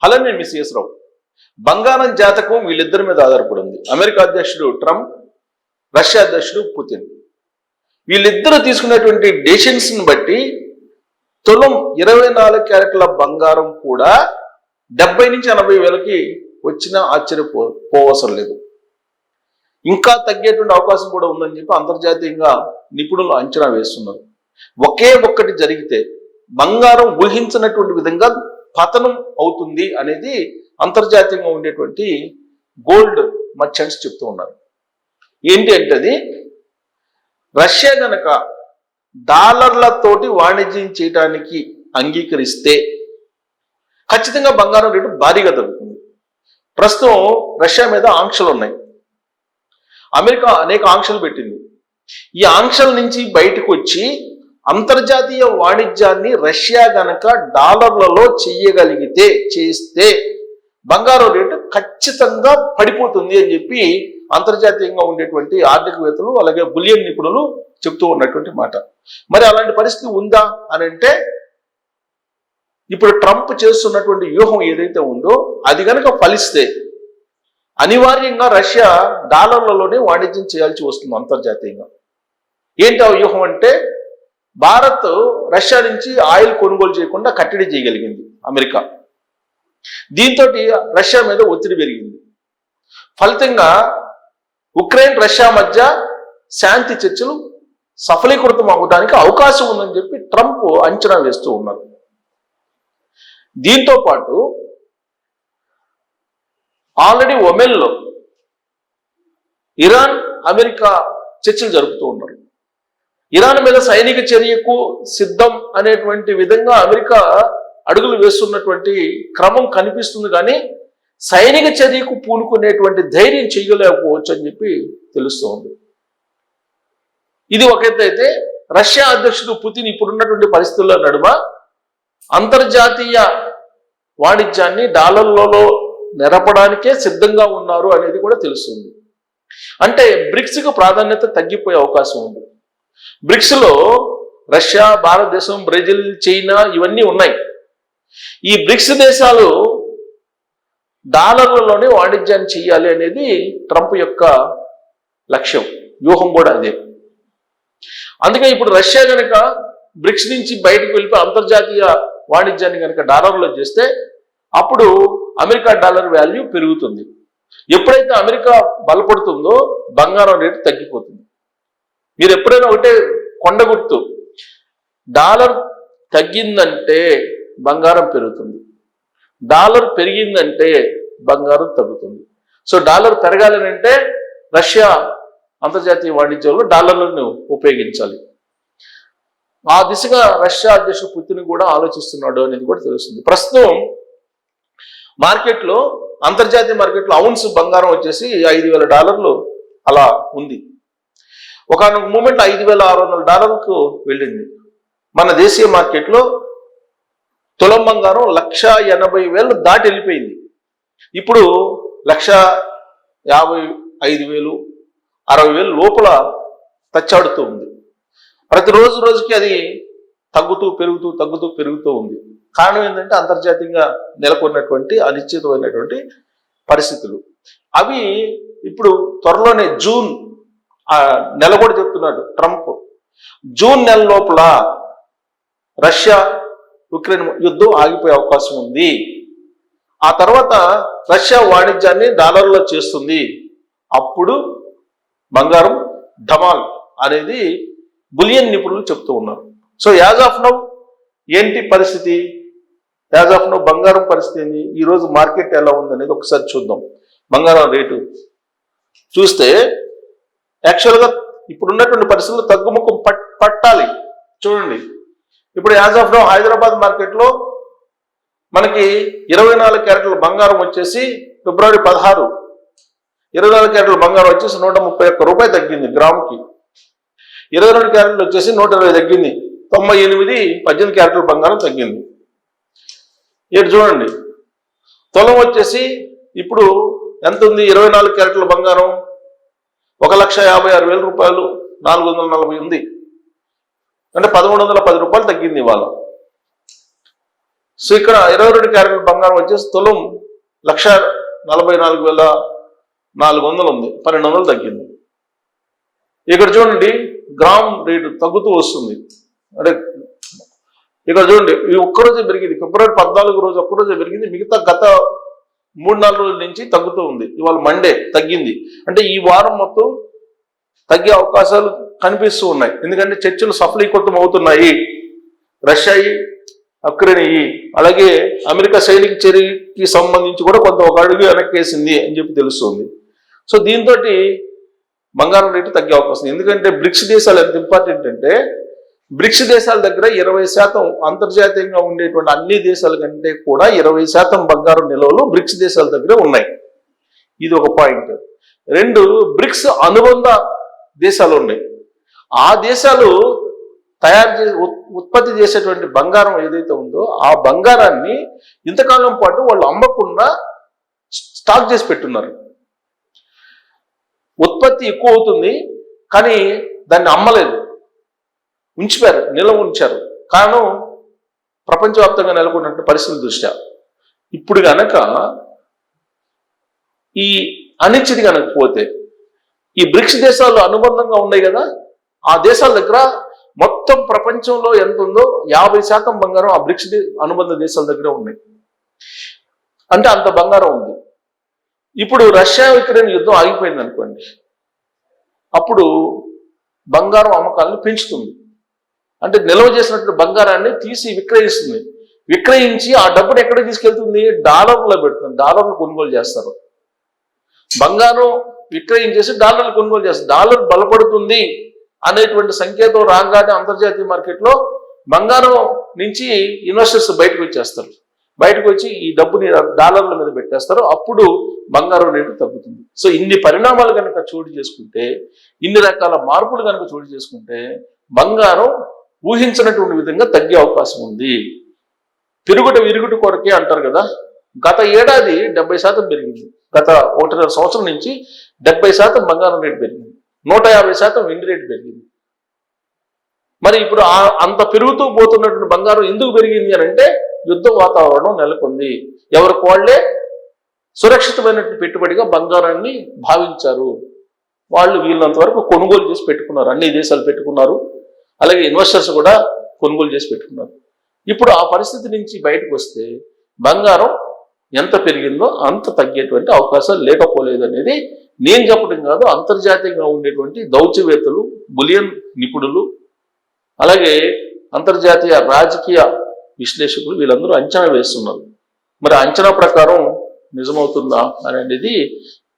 Hello, నేను miss రావు. బంగారం జాతకం వీళ్ళిద్దరి మీద ఆధారపడి ఉంది. అమెరికా అధ్యక్షుడు ట్రంప్, రష్యా అధ్యక్షుడు పుతిన్. వీళ్ళిద్దరూ తీసుకున్నటువంటి డెసిషన్స్ని బట్టి తులం 24 క్యారెట్ల బంగారం కూడా 70 నుంచి 80 వేలకి వచ్చినా ఆశ్చర్యపోవసరం లేదు. ఇంకా తగ్గేటువంటి అవకాశం కూడా ఉందని చెప్పి అంతర్జాతీయంగా నిపుణులు అంచనా వేస్తున్నారు. ఒకే ఒక్కటి జరిగితే బంగారం ఊహించినటువంటి విధంగా పతనం అవుతుంది అనేది అంతర్జాతీయంగా ఉండేటువంటి గోల్డ్ మర్చెంట్స్ చెప్తూ ఉన్నారు. ఏంటి అంటే అది రష్యా గనక డాలర్లతోటి వాణిజ్యం చేయడానికి అంగీకరిస్తే ఖచ్చితంగా బంగారం రేటు భారీగా తగ్గుతుంది. ప్రస్తుతం రష్యా మీద ఆంక్షలు ఉన్నాయి. అమెరికా అనేక ఆంక్షలు పెట్టింది. ఈ ఆంక్షల నుంచి బయటకు వచ్చి అంతర్జాతీయ వాణిజ్యాన్ని రష్యా గనక డాలర్లలో చేస్తే బంగారం రేటు ఖచ్చితంగా పడిపోతుంది అని చెప్పి అంతర్జాతీయంగా ఉండేటువంటి ఆర్థికవేత్తలు అలాగే బులియన్ నిపుణులు చెప్తూ ఉన్నటువంటి మాట. మరి అలాంటి పరిస్థితి ఉందా అని అంటే ఇప్పుడు ట్రంప్ చేస్తున్నటువంటి వ్యూహం ఏదైతే ఉందో అది కనుక ఫలిస్తే అనివార్యంగా రష్యా డాలర్లలోనే వాణిజ్యం చేయాల్సి వస్తుంది అంతర్జాతీయంగా. ఏంటి ఆ వ్యూహం అంటే భారత్ రష్యా నుంచి ఆయిల్ కొనుగోలు చేయకుండా కట్టడి చేయగలిగింది అమెరికా. దీంతో రష్యా మీద ఒత్తిడి పెరిగింది. ఫలితంగా ఉక్రెయిన్ రష్యా మధ్య శాంతి చర్చలు సఫలీకృతం అవ్వడానికి అవకాశం ఉందని చెప్పి ట్రంప్ అంచనా వేస్తూ ఉన్నారు. దీంతో పాటు ఆల్రెడీ ఒమెన్లో ఇరాన్ అమెరికా చర్చలు జరుపుతూ ఉన్నారు. ఇరాన్ మీద సైనిక చర్యకు సిద్ధం అనేటువంటి విధంగా అమెరికా అడుగులు వేస్తున్నటువంటి క్రమం కనిపిస్తుంది, కానీ సైనిక చర్యకు పూనుకునేటువంటి ధైర్యం చేయలేకపోవచ్చు అని చెప్పి తెలుస్తోంది. ఇది ఒక ఎత్తు అయితే రష్యా అధ్యక్షుడు పుతిన్ ఇప్పుడున్నటువంటి పరిస్థితుల నడుమ అంతర్జాతీయ వాణిజ్యాన్ని డాలర్లలో నెరపడానికే సిద్ధంగా ఉన్నారు అనేది కూడా తెలుస్తుంది. అంటే బ్రిక్స్కు ప్రాధాన్యత తగ్గిపోయే అవకాశం ఉంది. బ్రిక్స్లో రష్యా, భారతదేశం, బ్రెజిల్, చైనా ఇవన్నీ ఉన్నాయి. ఈ బ్రిక్స్ దేశాలు డాలర్లలోనే వాణిజ్యాన్ని చేయాలి అనేది ట్రంప్ యొక్క లక్ష్యం, వ్యూహం కూడా అదే. అందుకే ఇప్పుడు రష్యా కనుక బ్రిక్స్ నుంచి బయటకు వెళ్ళిపోయి అంతర్జాతీయ వాణిజ్యాన్ని కనుక డాలర్లో చేస్తే అప్పుడు అమెరికా డాలర్ వాల్యూ పెరుగుతుంది. ఎప్పుడైతే అమెరికా బలపడుతుందో బంగారం రేటు తగ్గిపోతుంది. మీరు ఎప్పుడైనా ఒకటే కొండ గుర్తు, డాలర్ తగ్గిందంటే బంగారం పెరుగుతుంది, డాలర్ పెరిగిందంటే బంగారం తగ్గుతుంది. సో డాలర్ పెరగాలని అంటే రష్యా అంతర్జాతీయ వాణిజ్యంలో డాలర్లను ఉపయోగించాలి. ఆ దిశగా రష్యా అధ్యక్షుడు పుతిన్ కూడా ఆలోచిస్తున్నాడు అనేది కూడా తెలుస్తుంది. ప్రస్తుతం మార్కెట్లో, అంతర్జాతీయ మార్కెట్లో ఔన్స్ బంగారం వచ్చేసి $5,000 అలా ఉంది. ఒక మూమెంట్లో $5,600 వెళ్ళింది. మన దేశీయ మార్కెట్లో తులం బంగారం 1,80,000 దాటి వెళ్ళిపోయింది. ఇప్పుడు 1,55,000, 60,000 లోపల తచ్చాడుతూ ఉంది. ప్రతిరోజు రోజుకి అది తగ్గుతూ పెరుగుతూ ఉంది. కారణం ఏంటంటే అంతర్జాతీయంగా నెలకొన్నటువంటి అనిశ్చితమైనటువంటి పరిస్థితులు. అవి ఇప్పుడు త్వరలోనే జూన్ నెల కూడా చెప్తున్నాడు ట్రంప్, జూన్ నెల లోపల రష్యా ఉక్రెయిన్ యుద్ధం ఆగిపోయే అవకాశం ఉంది. ఆ తర్వాత రష్యా వాణిజ్యాన్ని డాలర్లో చేస్తుంది. అప్పుడు బంగారం ధమాల్ అనేది బులియన్ నిపుణులు చెప్తూ ఉన్నారు. సో యాజ్ ఆఫ్ నౌ ఏంటి పరిస్థితి? యాజ్ ఆఫ్ నౌ బంగారం పరిస్థితి ఏంటి? ఈరోజు మార్కెట్ ఎలా ఉందనేది ఒకసారి చూద్దాం. బంగారం రేటు చూస్తే యాక్చువల్గా ఇప్పుడున్నటువంటి పరిస్థితుల్లో తగ్గుముఖం పట్టాలి. చూడండి, ఇప్పుడు యాజ్ ఆఫ్ నౌ హైదరాబాద్ మార్కెట్లో మనకి 24 క్యారెట్ల బంగారం వచ్చేసి ఫిబ్రవరి 16, 24 క్యారెట్ల బంగారం వచ్చేసి ₹131 తగ్గింది గ్రాముకి. 22 క్యారెట్లు వచ్చేసి 120 తగ్గింది. 98, 18 క్యారెట్ల బంగారం తగ్గింది. ఇటు చూడండి, తులం వచ్చేసి ఇప్పుడు ఎంత ఉంది? 24 క్యారెట్ల బంగారం ₹1,56,000, 440 ఉంది. అంటే ₹1,110 తగ్గింది ఇవాళ. సో ఇక్కడ 22 క్యారెట్ బంగారం వచ్చేసి తులం 1,44,400 ఉంది, 1200 తగ్గింది. ఇక్కడ చూడండి గ్రామ్ రేటు తగ్గుతూ వస్తుంది. అంటే ఇక్కడ చూడండి ఈ ఒక్కరోజే పెరిగింది, ఫిబ్రవరి 14 రోజు ఒక్కరోజే పెరిగింది, మిగతా గత 3-4 రోజుల నుంచి తగ్గుతూ ఉంది. ఇవాళ మండే తగ్గింది. అంటే ఈ వారం మొత్తం తగ్గే అవకాశాలు కనిపిస్తూ ఉన్నాయి. ఎందుకంటే చర్చలు సఫలీకృతం అవుతున్నాయి. రష్యా ఉక్రెయిన్ అలాగే అమెరికా సైనిక చర్యకి సంబంధించి కూడా కొంత ఒక అడుగు వెనక్కేసింది అని చెప్పి తెలుస్తుంది. సో దీంతో బంగారం రేటు తగ్గే అవకాశం. ఎందుకంటే బ్రిక్స్ దేశాలు ఎంత ఇంపార్టెంట్ అంటే బ్రిక్స్ దేశాల దగ్గర 20% అంతర్జాతీయంగా ఉండేటువంటి అన్ని దేశాల కంటే కూడా 20% బంగారం నిల్వలు బ్రిక్స్ దేశాల దగ్గర ఉన్నాయి. ఇది ఒక పాయింట్. 2 బ్రిక్స్ అనుబంధ దేశాలు ఉన్నాయి. ఆ దేశాలు తయారు చేసి ఉత్పత్తి చేసేటువంటి బంగారం ఏదైతే ఉందో ఆ బంగారాన్ని ఇంతకాలం పాటు వాళ్ళు అమ్మకుండా స్టాక్ చేసి పెట్టున్నారు. ఉత్పత్తి ఎక్కువ అవుతుంది కానీ దాన్ని అమ్మలేదు, ఉంచిపోయారు, నిల్వ ఉంచారు. కారణం ప్రపంచవ్యాప్తంగా నెలకొన్నటువంటి పరిస్థితుల దృష్ట్యా. ఇప్పుడు గనక ఈ అనిశ్చితి కనుక పోతే ఈ బ్రిక్స్ దేశాలు అనుబంధంగా ఉన్నాయి కదా, ఆ దేశాల దగ్గర మొత్తం ప్రపంచంలో ఎంత ఉందో 50% బంగారం ఆ బ్రిక్స్ అనుబంధ దేశాల దగ్గర ఉన్నాయి. అంటే అంత బంగారం ఉంది. ఇప్పుడు రష్యా ఉక్రెయిన్ యుద్ధం ఆగిపోయింది అనుకోండి, అప్పుడు బంగారం అమ్మకాలను పెంచుతుంది. అంటే నిల్వ చేసినటువంటి బంగారాన్ని తీసి విక్రయిస్తుంది. విక్రయించి ఆ డబ్బును ఎక్కడ తీసుకెళ్తుంది? డాలర్లో పెడుతుంది. డాలర్లు కొనుగోలు చేస్తారు. బంగారం విక్రయించేసి డాలర్లు కొనుగోలు చేస్తారు. డాలర్ బలపడుతుంది అనేటువంటి సంకేతం రాగానే అంతర్జాతీయ మార్కెట్లో బంగారం నుంచి ఇన్వెస్టర్స్ బయటకు వచ్చేస్తారు. బయటకు వచ్చి ఈ డబ్బుని డాలర్ల మీద పెట్టేస్తారు. అప్పుడు బంగారం రేటు తగ్గుతుంది. సో ఇన్ని పరిణామాలు కనుక చోటు చేసుకుంటే, ఇన్ని రకాల మార్పులు కనుక చోటు చేసుకుంటే బంగారం ఊహించినటువంటి విధంగా తగ్గే అవకాశం ఉంది. తిరుగుట విరుగుట కొరకే అంటారు కదా. గత ఏడాది 70% పెరిగింది. గత 1.5 సంవత్సరం నుంచి 70% బంగారం రేటు పెరిగింది. 150% వెండి రేటు పెరిగింది. మరి ఇప్పుడు అంత పెరుగుతూ పోతున్నటువంటి బంగారం ఎందుకు పెరిగింది అని అంటే యుద్ధ వాతావరణం నెలకొంది. ఎవరికి వాళ్లే సురక్షితమైనటువంటి పెట్టుబడిగా బంగారాన్ని భావించారు. వాళ్ళు వీళ్ళంత వరకు కొనుగోలు చేసి పెట్టుకున్నారు. అన్ని దేశాలు పెట్టుకున్నారు. అలాగే ఇన్వెస్టర్స్ కూడా కొనుగోలు చేసి పెట్టుకున్నారు. ఇప్పుడు ఆ పరిస్థితి నుంచి బయటకు వస్తే బంగారం ఎంత పెరిగిందో అంత తగ్గేటువంటి అవకాశాలు లేకపోలేదు అనేది నేను చెప్పడం కాదు, అంతర్జాతీయంగా ఉండేటువంటి దౌత్యవేత్తలు, బులియన్ నిపుణులు, అలాగే అంతర్జాతీయ రాజకీయ విశ్లేషకులు వీళ్ళందరూ అంచనా వేస్తున్నారు. మరి అంచనా ప్రకారం నిజమవుతుందా అనేది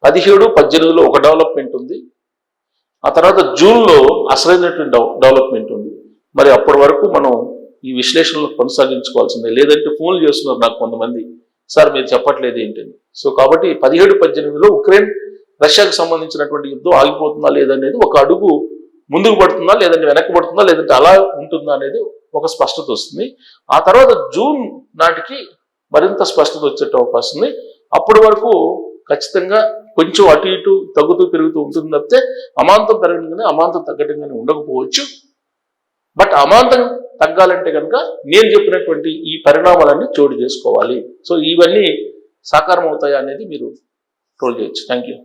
17-18లో ఒక డెవలప్మెంట్ ఉంది. ఆ తర్వాత జూన్లో అసలైనటువంటి డెవలప్మెంట్ ఉంది. మరి అప్పటి వరకు మనం ఈ విశ్లేషణలు కొనసాగించుకోవాల్సిందే. లేదంటే ఫోన్లు చేస్తున్నారు నాకు కొంతమంది, సార్ మీరు చెప్పట్లేదు ఏంటని. సో కాబట్టి 17-18లో ఉక్రెయిన్ రష్యాకు సంబంధించినటువంటి యుద్ధం ఆగిపోతుందా లేదనేది ఒక అడుగు ముందుకు పడుతుందా, లేదంటే వెనక్కి పడుతుందా, లేదంటే అలా ఉంటుందా అనేది ఒక స్పష్టత వస్తుంది. ఆ తర్వాత జూన్ నాటికి మరింత స్పష్టత వచ్చే అవకాశం ఉంది. అప్పటి వరకు ఖచ్చితంగా కొంచెం అటు ఇటు తగ్గుతూ పెరుగుతూ ఉంటుంది తప్పితే అమాంతం పెరగడంగానే అమాంతం తగ్గడంగానే ఉండకపోవచ్చు. బట్ అమాంతం తగ్గాలంటే కనుక నేను చెప్పినటువంటి ఈ పరిణామాలన్నీ చోటు చేసుకోవాలి. సో ఇవన్నీ సాకారం అవుతాయా అనేది మీరు ట్రోల్ చేయొచ్చు. Thank you.